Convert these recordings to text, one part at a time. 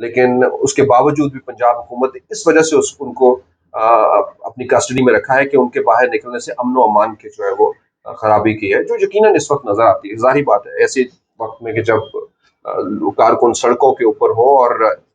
لیکن اس کے باوجود بھی پنجاب حکومت نے اس وجہ سے ان کو اپنی کسٹڈی میں رکھا ہے کہ ان کے باہر نکلنے سے امن و امان کے جو ہے وہ خرابی کی ہے، جو یقیناً اس وقت نظر آتی ہے۔ ظاہری بات ہے ایسے وقت میں کہ جب کارکن سڑکوں کے اوپر ہو اور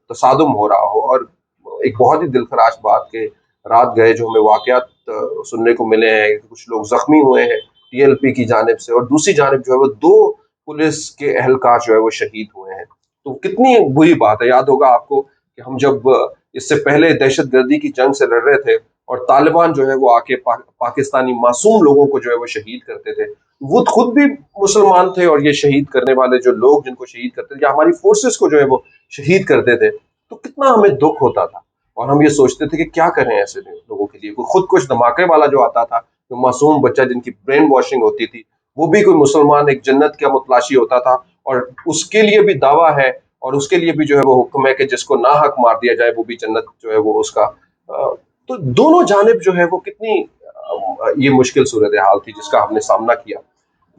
تصادم ہو رہا ہو، اور ایک بہت ہی دلخراش بات کہ رات گئے جو ہمیں واقعات سننے کو ملے ہیں کہ کچھ لوگ زخمی ہوئے ہیں ٹی ایل پی کی جانب سے، اور دوسری جانب جو ہے وہ 2 پولیس کے اہلکار جو ہے وہ شہید ہوئے ہیں۔ تو کتنی بری بات ہے۔ یاد ہوگا آپ کو کہ ہم جب اس سے پہلے دہشت گردی کی جنگ سے لڑ رہے تھے اور طالبان جو ہے وہ آ کے پاکستانی معصوم لوگوں کو جو ہے وہ شہید کرتے تھے، وہ خود بھی مسلمان تھے، اور یہ شہید کرنے والے جو لوگ جن کو شہید کرتے تھے یا ہماری فورسز کو جو ہے وہ شہید کرتے تھے، تو کتنا ہمیں دکھ ہوتا تھا، اور ہم یہ سوچتے تھے کہ کیا کریں ایسے لوگوں کے لیے۔ کوئی خود کش دھماکے والا جو آتا تھا، جو معصوم بچہ جن کی برین واشنگ ہوتی تھی، وہ بھی کوئی مسلمان ایک جنت کا متلاشی ہوتا تھا، اور اس کے لیے بھی دعویٰ ہے اور اس کے لیے بھی جو ہے وہ حکم ہے کہ جس کو ناحق مار دیا جائے وہ بھی جنت جو ہے وہ اس کا تو دونوں جانب جو ہے وہ کتنی یہ مشکل صورتحال تھی جس کا ہم نے سامنا کیا۔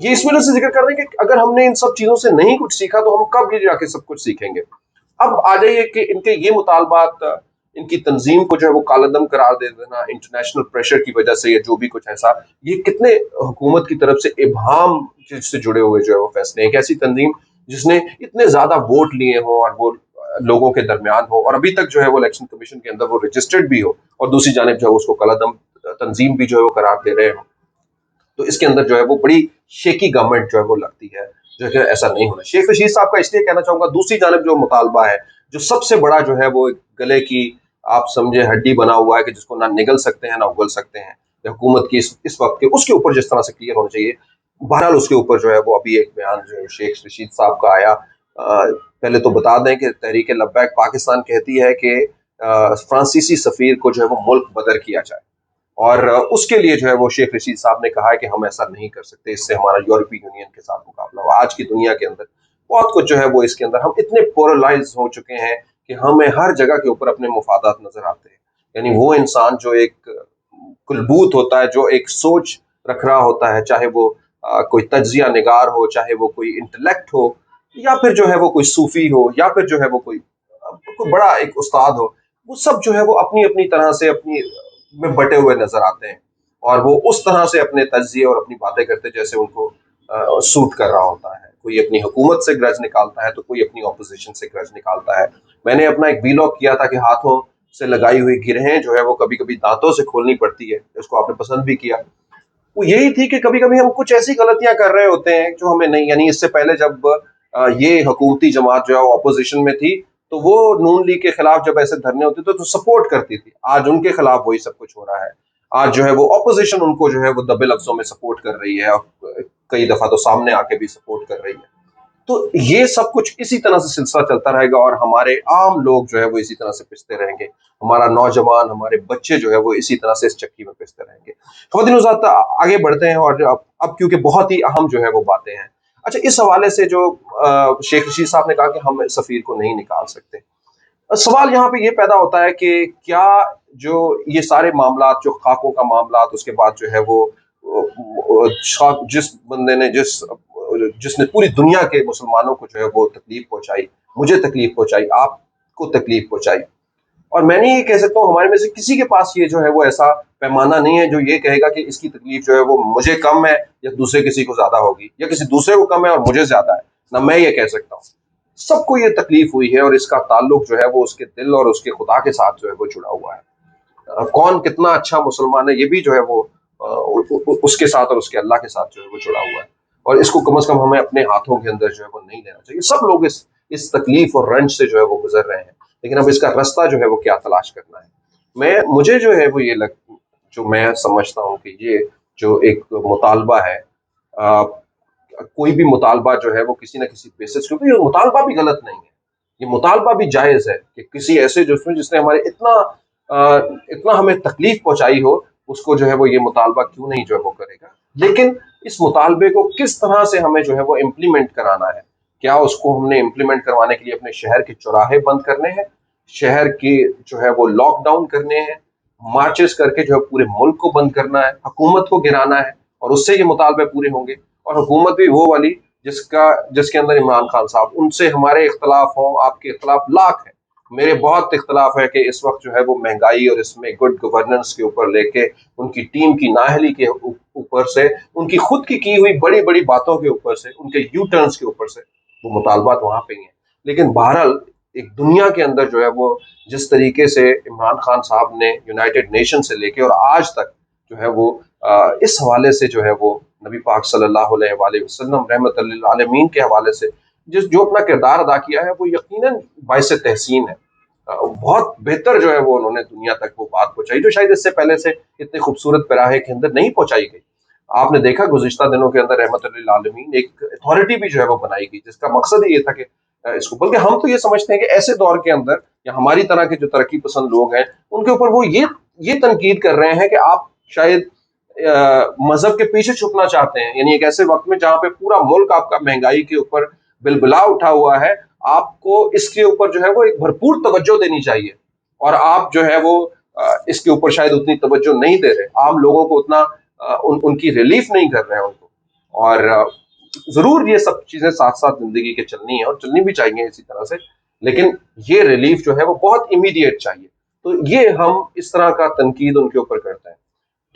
یہ اس وجہ سے ذکر کر رہے ہیں کہ اگر ہم نے ان سب چیزوں سے نہیں کچھ سیکھا تو ہم کب یہ جا کے سب کچھ سیکھیں گے۔ اب آ جائیے کہ ان کے یہ مطالبات، ان کی تنظیم کو جو ہے وہ کالعدم قرار دے دینا انٹرنیشنل پریشر کی وجہ سے، یا جو بھی کچھ ایسا، یہ کتنے حکومت کی طرف سے ابہام سے جڑے ہوئے جو ہے وہ فیصلے ہیں۔ ایک ایسی تنظیم جس نے اتنے زیادہ ووٹ لیے ہوں اور وہ لوگوں کے درمیان ہو، اور ابھی تک جو ہے وہ الیکشن کمیشن کے اندر وہ رجسٹرڈ بھی ہو، اور دوسری جانب جو ہے اس کو کالعدم تنظیم بھی جو ہے وہ قرار دے رہے ہوں، تو اس کے اندر جو ہے وہ بڑی شیکی گورنمنٹ جو ہے وہ لگتی ہے، جو کہ ایسا نہیں ہونا۔ شیخ رشید صاحب کا اس لیے کہنا چاہوں گا، دوسری جانب جو مطالبہ ہے، جو سب سے بڑا جو ہے وہ گلے کی آپ سمجھے ہڈی بنا ہوا ہے کہ جس کو نہ نگل سکتے ہیں نہ اگل سکتے ہیں، حکومت کی اس وقت کے، اس کے اوپر جس طرح سے کلیئر ہونا چاہیے۔ بہرحال اس کے اوپر جو ہے وہ ابھی ایک بیان جو ہے شیخ رشید صاحب کا آیا۔ پہلے تو بتا دیں کہ تحریک لبیک پاکستان کہتی ہے کہ فرانسیسی سفیر کو جو ہے وہ ملک بدر کیا جائے، اور اس کے لیے جو ہے وہ شیخ رشید صاحب نے کہا ہے کہ ہم ایسا نہیں کر سکتے، اس سے ہمارا یورپی یونین کے ساتھ مقابلہ ہوا۔ آج کی دنیا کے اندر بہت کچھ جو ہے وہ اس کے اندر ہم اتنے پورلائز ہو چکے ہیں کہ ہمیں ہر جگہ کے اوپر اپنے مفادات نظر آتے ہیں۔ یعنی وہ انسان جو ایک کلبوت ہوتا ہے، جو ایک سوچ رکھ رہا ہوتا ہے، چاہے وہ کوئی تجزیہ نگار ہو، چاہے وہ کوئی انٹلیکٹ ہو، یا پھر جو ہے وہ کوئی صوفی ہو، یا پھر جو ہے وہ کوئی بڑا ایک استاد ہو، وہ سب جو ہے وہ اپنی اپنی طرح سے اپنی میں بٹے ہوئے نظر آتے ہیں، اور وہ اس طرح سے اپنے تجزیے اور اپنی باتیں کرتے جیسے ان کو سوٹ کر رہا ہوتا ہے۔ کوئی اپنی حکومت سے گرج نکالتا ہے تو کوئی اپنی اپوزیشن سے گرج نکالتا ہے۔ میں نے اپنا ایک ویلاگ کیا تھا کہ ہاتھوں سے لگائی ہوئی گرہیں جو ہے وہ کبھی کبھی دانتوں سے کھولنی پڑتی ہے، اس کو آپ نے پسند بھی کیا۔ وہ یہی تھی کہ کبھی کبھی ہم کچھ ایسی غلطیاں کر رہے ہوتے ہیں جو ہمیں نہیں، یعنی اس سے پہلے جب یہ حکومتی جماعت جو ہے وہ اپوزیشن میں تھی تو وہ نون لیگ کے خلاف جب ایسے دھرنے ہوتے تھے تو سپورٹ کرتی تھی۔ آج ان کے خلاف وہی سب کچھ ہو رہا ہے، آج جو ہے وہ اپوزیشن ان کو جو ہے وہ دبے لفظوں میں سپورٹ کر رہی ہے، اور کئی دفعہ تو سامنے آ کے بھی سپورٹ کر رہی ہے۔ تو یہ سب کچھ اسی طرح سے سلسلہ چلتا رہے گا، اور ہمارے عام لوگ جو ہے وہ اسی طرح سے پستے رہیں گے، ہمارا نوجوان، ہمارے بچے جو ہے وہ اسی طرح سے اس چکی میں پستے رہیں گے۔ خواتین حضرات آگے بڑھتے ہیں، اور اب کیونکہ بہت ہی اہم جو ہے وہ باتیں ہیں۔ اچھا، اس حوالے سے جو شیخ رشید صاحب نے کہا کہ ہم سفیر کو نہیں نکال سکتے، سوال یہاں پہ یہ پیدا ہوتا ہے کہ کیا جو یہ سارے معاملات، جو خاکوں کا معاملات، اس کے بعد جو ہے وہ جس بندے نے جس نے پوری دنیا کے مسلمانوں کو جو ہے وہ تکلیف پہنچائی، مجھے تکلیف پہنچائی، آپ کو تکلیف پہنچائی، اور میں نہیں یہ کہہ سکتا ہوں ہمارے میں سے کسی کے پاس یہ جو ہے وہ ایسا پیمانہ نہیں ہے جو یہ کہے گا کہ اس کی تکلیف جو ہے وہ مجھے کم ہے یا دوسرے کسی کو زیادہ ہوگی، یا کسی دوسرے کو کم ہے اور مجھے زیادہ ہے، نہ میں یہ کہہ سکتا ہوں۔ سب کو یہ تکلیف ہوئی ہے، اور اس کا تعلق جو ہے وہ اس کے دل اور اس کے خدا کے ساتھ جو ہے وہ جڑا ہوا ہے۔ کون کتنا اچھا مسلمان ہے یہ بھی جو ہے وہ اس کے ساتھ اور اس کے اللہ کے ساتھ جو ہے وہ جڑا ہوا ہے، اور اس کو کم از کم ہمیں اپنے ہاتھوں کے اندر جو ہے وہ نہیں لینا چاہیے۔ سب لوگ اس تکلیف اور رنج سے جو ہے وہ گزر رہے ہیں، لیکن اب اس کا رستہ جو ہے وہ کیا تلاش کرنا ہے۔ مجھے جو ہے وہ جو میں سمجھتا ہوں کہ یہ جو ایک مطالبہ ہے، کوئی بھی مطالبہ جو ہے وہ کسی نہ کسی بیسس، کیونکہ یہ مطالبہ بھی غلط نہیں ہے، یہ مطالبہ بھی جائز ہے کہ کسی ایسے جس نے ہمارے اتنا ہمیں تکلیف پہنچائی ہو، اس کو جو ہے وہ یہ مطالبہ کیوں نہیں جو ہے وہ کرے گا۔ لیکن اس مطالبے کو کس طرح سے ہمیں جو ہے وہ امپلیمنٹ کرانا ہے؟ کیا اس کو ہم نے امپلیمنٹ کروانے کے لیے اپنے شہر کے چوراہے بند کرنے ہیں، شہر کی جو ہے وہ لاک ڈاؤن کرنے ہیں، مارچز کر کے جو ہے پورے ملک کو بند کرنا ہے، حکومت کو گرانا ہے، اور اس سے یہ مطالبے پورے ہوں گے؟ اور حکومت بھی وہ والی جس کے اندر عمران خان صاحب، ان سے ہمارے اختلاف ہوں، آپ کے اختلاف لاکھ ہیں، میرے بہت اختلاف ہے کہ اس وقت جو ہے وہ مہنگائی اور اس میں گڈ گورننس کے اوپر لے کے ان کی ٹیم کی نااہلی کے اوپر سے، ان کی خود کی ہوئی بڑی بڑی باتوں کے اوپر سے، ان کے یو ٹرنس کے اوپر سے وہ مطالبات وہاں پہ ہی ہیں۔ لیکن بہرحال ایک دنیا کے اندر جو ہے وہ جس طریقے سے عمران خان صاحب نے یونائٹڈ نیشن سے لے کے اور آج تک جو ہے وہ اس حوالے سے جو ہے وہ نبی پاک صلی اللہ علیہ وآلہ وسلم رحمت للعالمین کے حوالے سے جو اپنا کردار ادا کیا ہے، وہ یقیناً باعث تحسین ہے۔ بہت بہتر جو ہے وہ انہوں نے دنیا تک وہ بات پہنچائی جو شاید اس سے پہلے سے اتنے خوبصورت پیراہے کے اندر نہیں پہنچائی گئی۔ آپ نے دیکھا گزشتہ دنوں کے اندر رحمت للعالمین ایک اتھارٹی بھی جو ہے وہ بنائی گئی، جس کا مقصد ہی یہ تھا کہ اس کو، بلکہ ہم تو یہ سمجھتے ہیں کہ ایسے دور کے اندر یا ہماری طرح کے جو ترقی پسند لوگ ہیں ان کے اوپر وہ یہ تنقید کر رہے ہیں کہ آپ شاید مذہب کے پیچھے چھپنا چاہتے ہیں، یعنی ایک ایسے وقت میں جہاں پہ پورا ملک آپ کا مہنگائی کے اوپر بلبلا اٹھا ہوا ہے، آپ کو اس کے اوپر جو ہے وہ ایک بھرپور توجہ دینی چاہیے، اور آپ جو ہے وہ اس کے اوپر شاید اتنی توجہ نہیں دے رہے، عام لوگوں کو اتنا ان کی ریلیف نہیں کر رہے ہیں ان کو۔ اور ضرور یہ سب چیزیں ساتھ ساتھ زندگی کے چلنی ہیں اور چلنی بھی چاہیے اسی طرح سے، لیکن یہ ریلیف جو ہے وہ بہت امیڈیٹ چاہیے۔ تو یہ ہم اس طرح کا تنقید ان کے اوپر کرتے ہیں،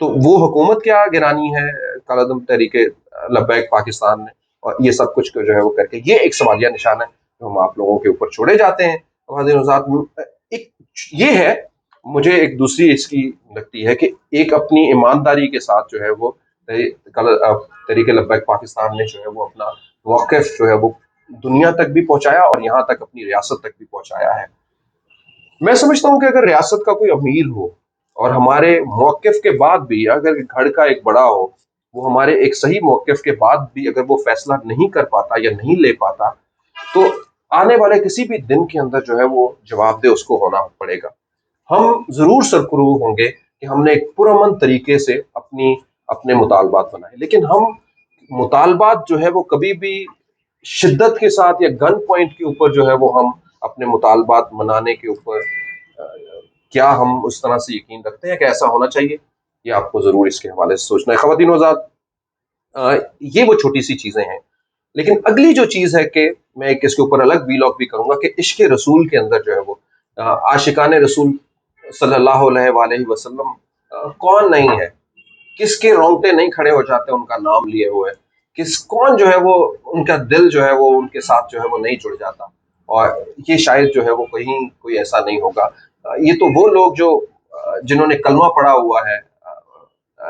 تو وہ حکومت کیا گرانی ہے کالعدم تحریک لبیک پاکستان نے، اور یہ سب کچھ جو ہے وہ کر کے یہ ایک سوالیہ نشان ہے جو ہم آپ لوگوں کے اوپر چھوڑے جاتے ہیں۔ ایک یہ ہے، مجھے ایک دوسری اس کی لگتی ہے کہ ایک اپنی ایمانداری کے ساتھ جو ہے وہ تحریک لبیک پاکستان نے جو ہے وہ اپنا موقف جو ہے وہ دنیا تک بھی پہنچایا اور یہاں تک اپنی ریاست تک بھی پہنچایا ہے۔ میں سمجھتا ہوں کہ اگر ریاست کا کوئی امیر ہو اور ہمارے موقف کے بعد بھی اگر گھر کا ایک بڑا ہو، وہ ہمارے ایک صحیح موقف کے بعد بھی اگر وہ فیصلہ نہیں کر پاتا یا نہیں لے پاتا، تو آنے والے کسی بھی دن کے اندر جو ہے وہ جواب دہ اس کو ہونا پڑے گا۔ ہم ضرور سرخرو ہوں گے کہ ہم نے ایک پرامن طریقے سے اپنے مطالبات بنائے، لیکن ہم مطالبات جو ہے وہ کبھی بھی شدت کے ساتھ یا گن پوائنٹ کے اوپر جو ہے وہ ہم اپنے مطالبات منانے کے اوپر کیا ہم اس طرح سے یقین رکھتے ہیں کہ ایسا ہونا چاہیے؟ یہ آپ کو ضرور اس کے حوالے سے سوچنا ہے۔ خواتین و حضرات، یہ وہ چھوٹی سی چیزیں ہیں، لیکن اگلی جو چیز ہے کہ میں ایک اس کے اوپر الگ ویلاگ بھی کروں گا کہ عشق رسول کے اندر جو ہے وہ عاشقان رسول صلی اللہ علیہ وآلہ وسلم کون نہیں ہے، کس کے رونگٹے نہیں کھڑے ہو جاتے ان کا نام لیے ہوئے، کون جو ہے وہ ان کا دل جو ہے وہ ان کے ساتھ جو ہے وہ نہیں جڑ جاتا، اور یہ شاید جو ہے وہ کہیں کوئی ایسا نہیں ہوگا۔ یہ تو وہ لوگ جو جنہوں نے کلمہ پڑھا ہوا ہے،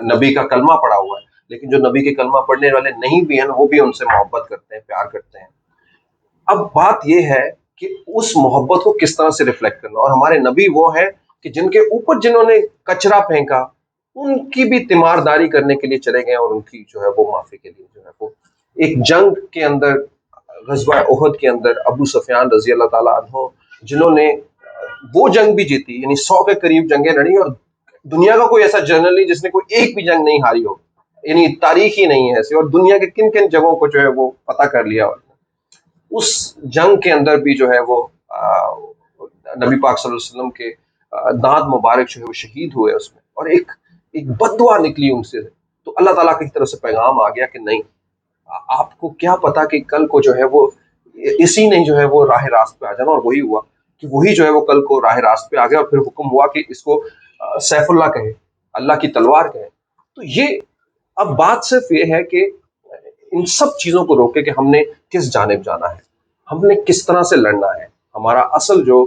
نبی کا کلمہ پڑھا ہوا ہے، لیکن جو نبی کے کلمہ پڑھنے والے نہیں بھی ہیں وہ بھی ان سے محبت کرتے ہیں، پیار کرتے ہیں۔ اب بات یہ ہے کہ اس محبت کو کس طرح سے ریفلیکٹ کرنا، اور ہمارے نبی وہ ہیں کہ جن کے اوپر جنہوں نے کچرا پھینکا ان کی بھی تیمارداری کرنے کے لیے چلے گئے، اور ان کی جو ہے وہ معافی کے لیے جو ہے وہ ایک جنگ کے اندر، غزوہ احد کے اندر ابو سفیان رضی اللہ تعالیٰ عنہ جنہوں نے وہ جنگ بھی جیتی، یعنی 100 کے قریب جنگیں لڑی، اور دنیا کا کوئی ایسا جنرل نہیں جس نے کوئی ایک بھی جنگ نہیں ہاری ہو، یعنی تاریخ ہی نہیں ہے ایسی، اور دنیا کے کن کن جگہوں کو جو ہے وہ فتح کر لیا۔ اس جنگ کے اندر بھی جو ہے وہ نبی پاک صلی اللہ علیہ وسلم کے دانت مبارک جو ہے وہ شہید ہوئے اس میں، اور ایک بد دعا نکلی ان سے، تو اللہ تعالیٰ کی طرف سے پیغام آ گیا کہ نہیں، آپ کو کیا پتا کہ کل کو جو ہے وہ اسی نے جو ہے وہ راہ راست پہ آ جانا، اور وہی ہوا کہ وہی جو ہے وہ کل کو راہ راست پہ آ گیا، اور پھر حکم ہوا کہ اس کو سیف اللہ کہیں، اللہ کی تلوار کہیں۔ تو یہ اب بات صرف یہ ہے کہ ان سب چیزوں کو روکے کہ ہم نے کس جانب جانا ہے، ہم نے کس طرح سے لڑنا ہے۔ ہمارا اصل جو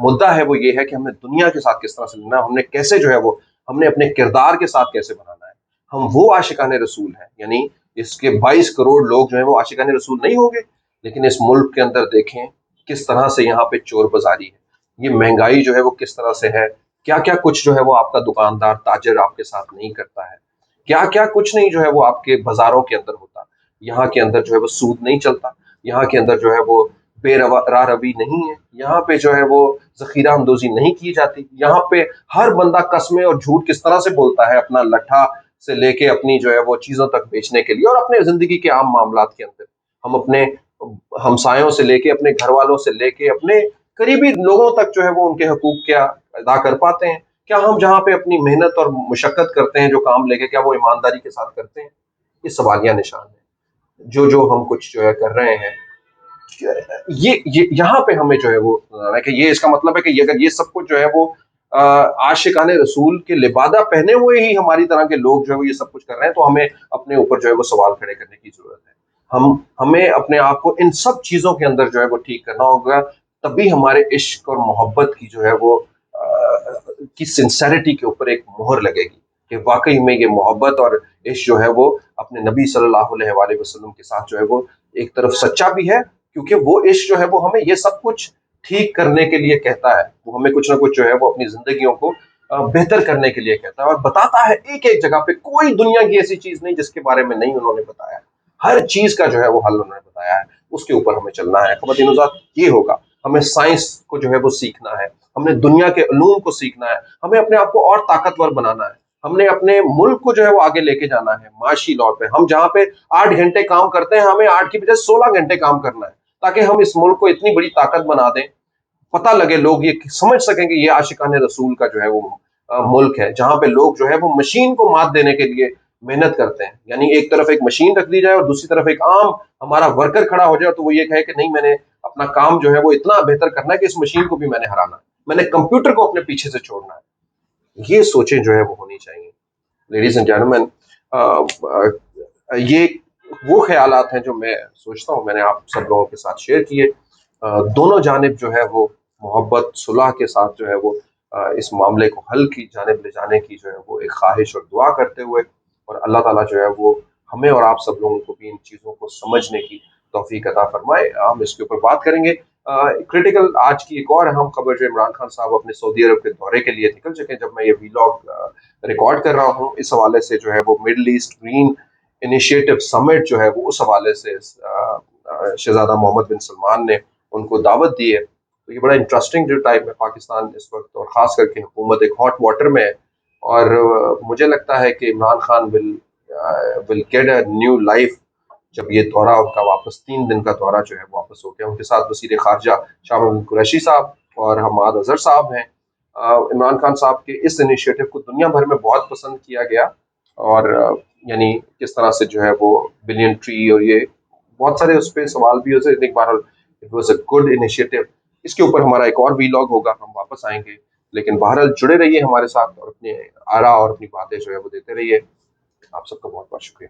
مدعا ہے وہ یہ ہے کہ ہم نے دنیا کے ساتھ کس طرح سے لڑنا ہے، ہم نے کیسے جو ہے وہ ہم نے اپنے کردار کے ساتھ کیسے بنانا ہے۔ ہم وہ عاشقان رسول ہیں، یعنی اس کے 22 کروڑ لوگ جو ہیں وہ عاشقان رسول نہیں ہوں گے، لیکن اس ملک کے اندر دیکھیں کس طرح سے یہاں پہ چور بازاری ہے، یہ مہنگائی جو ہے وہ کس طرح سے ہے، کیا کیا کچھ جو ہے وہ آپ کا دکاندار تاجر آپ کے ساتھ نہیں کرتا ہے، کیا کیا کچھ نہیں جو ہے وہ آپ کے بازاروں کے اندر ہوتا۔ یہاں کے اندر جو ہے وہ سود نہیں چلتا، یہاں کے اندر جو ہے وہ بے راہ روی نہیں ہے، یہاں پہ جو ہے وہ ذخیرہ اندوزی نہیں کی جاتی، یہاں پہ ہر بندہ قسمیں اور جھوٹ کس طرح سے بولتا ہے، اپنا لٹھا سے لے کے اپنی جو ہے وہ چیزوں تک بیچنے کے لیے، اور اپنے زندگی کے عام معاملات کے اندر ہم اپنے ہمسایوں سے لے کے، اپنے گھر والوں سے لے کے، اپنے قریبی لوگوں تک جو ہے وہ ان کے حقوق کیا ادا کر پاتے ہیں؟ کیا ہم جہاں پہ اپنی محنت اور مشقت کرتے ہیں جو کام لے کے، کیا وہ ایمانداری کے ساتھ کرتے ہیں؟ یہ سوالیہ نشان ہے۔ جو ہم کچھ جو ہے کر رہے ہیں، یہ یہاں پہ ہمیں جو ہے وہ ہے کہ یہ اس کا مطلب ہے کہ اگر یہ سب کچھ جو ہے وہ عاشقان رسول کے لبادہ پہنے ہوئے ہی ہماری طرح کے لوگ جو ہے وہ یہ سب کچھ کر رہے ہیں، تو ہمیں اپنے اوپر جو ہے وہ سوال کھڑے کرنے کی ضرورت ہے۔ ہمیں اپنے آپ کو ان سب چیزوں کے اندر جو ہے وہ ٹھیک کرنا ہوگا، تبھی ہمارے عشق اور محبت کی جو ہے وہ کی سنسیرٹی کے اوپر ایک مہر لگے گی کہ واقعی میں یہ محبت اور عشق جو ہے وہ اپنے نبی صلی اللہ علیہ وآلہ وسلم کے ساتھ جو ہے وہ ایک طرف سچا بھی ہے، کیونکہ وہ عشق جو ہے وہ ہمیں یہ سب کچھ ٹھیک کرنے کے لیے کہتا ہے، وہ ہمیں کچھ نہ کچھ جو ہے وہ اپنی زندگیوں کو بہتر کرنے کے لیے کہتا ہے، اور بتاتا ہے ایک ایک جگہ پہ۔ کوئی دنیا کی ایسی چیز نہیں جس کے بارے میں نہیں انہوں نے بتایا، ہر چیز کا جو ہے وہ حل انہوں نے بتایا ہے، اس کے اوپر ہمیں چلنا ہے۔ خواتین حضرات، یہ ہوگا ہمیں سائنس کو جو ہے وہ سیکھنا ہے، ہم نے دنیا کے علوم کو سیکھنا ہے، ہمیں اپنے آپ کو اور طاقتور بنانا ہے، ہم نے اپنے ملک کو جو ہے وہ آگے لے کے جانا ہے معاشی طور پہ۔ ہم جہاں پہ 8 گھنٹے کام کرتے ہیں، ہمیں 8 کی بجائے 16 گھنٹے کام کرنا ہے، تاکہ ہم اس ملک کو اتنی بڑی طاقت بنا دیں، پتہ لگے، لوگ یہ سمجھ سکیں کہ یہ عاشقان رسول کا جو ہے وہ ملک ہے، جہاں پہ لوگ جو ہے وہ مشین کو مات دینے کے لیے محنت کرتے ہیں۔ یعنی ایک طرف ایک مشین رکھ دی جائے اور دوسری طرف ایک عام ہمارا ورکر کھڑا ہو جائے، تو وہ یہ کہے کہ نہیں، میں نے اپنا کام جو ہے وہ اتنا بہتر کرنا ہے کہ اس مشین کو بھی میں نے ہرانا ہے، میں نے کمپیوٹر کو اپنے پیچھے سے چھوڑنا ہے۔ یہ سوچیں جو ہے وہ ہونی چاہیے، لیڈیز اینڈ جینٹلمین۔ یہ وہ خیالات ہیں جو میں سوچتا ہوں میں نے آپ سب لوگوں کے ساتھ شیئر کیے۔ دونوں جانب جو ہے وہ محبت صلح کے ساتھ جو ہے وہ اس معاملے کو حل کی جانب لے جانے کی جو ہے وہ ایک خواہش اور دعا کرتے ہوئے، اور اللہ تعالیٰ جو ہے وہ ہمیں اور آپ سب لوگوں کو بھی ان چیزوں کو سمجھنے کی توفیق عطا فرمائے۔ ہم اس کے اوپر بات کریں گے۔ کریٹیکل آج کی ایک اور اہم خبر جو عمران خان صاحب اپنے سعودی عرب کے دورے کے لیے نکل چکے ہیں، جب میں یہ ویلاگ ریکارڈ کر رہا ہوں، اس حوالے سے جو ہے وہ مڈل ایسٹ گرین انیشیٹو سمٹ جو ہے وہ اس حوالے سے شہزادہ محمد بن سلمان نے ان کو دعوت دی ہے۔ تو یہ بڑا انٹرسٹنگ جو ٹائم ہے پاکستان اس وقت، اور خاص کر کے حکومت ایک ہاٹ واٹر میں ہے، اور مجھے لگتا ہے کہ Imran Khan will get a new life جب یہ دورہ ان کا واپس 3 دن کا دورہ جو ہے واپس ہو گیا۔ ان کے ساتھ وزیر خارجہ شاہ محمود قریشی صاحب اور حماد اظہر صاحب ہیں۔ عمران خان صاحب کے اس انیشیٹو کو دنیا بھر میں بہت پسند کیا گیا، اور یعنی کس طرح سے جو ہے وہ بلین ٹری اور یہ بہت سارے اس پہ سوال بھی ہوتے ہیں۔ بہرحال it was a good initiative. اس کے اوپر ہمارا ایک اور ویلاگ ہوگا، ہم واپس آئیں گے، لیکن بہرحال جڑے رہیے ہمارے ساتھ اور اپنے آرا اور اپنی باتیں جو ہے وہ دیتے رہیے۔ آپ سب کا بہت بہت شکریہ۔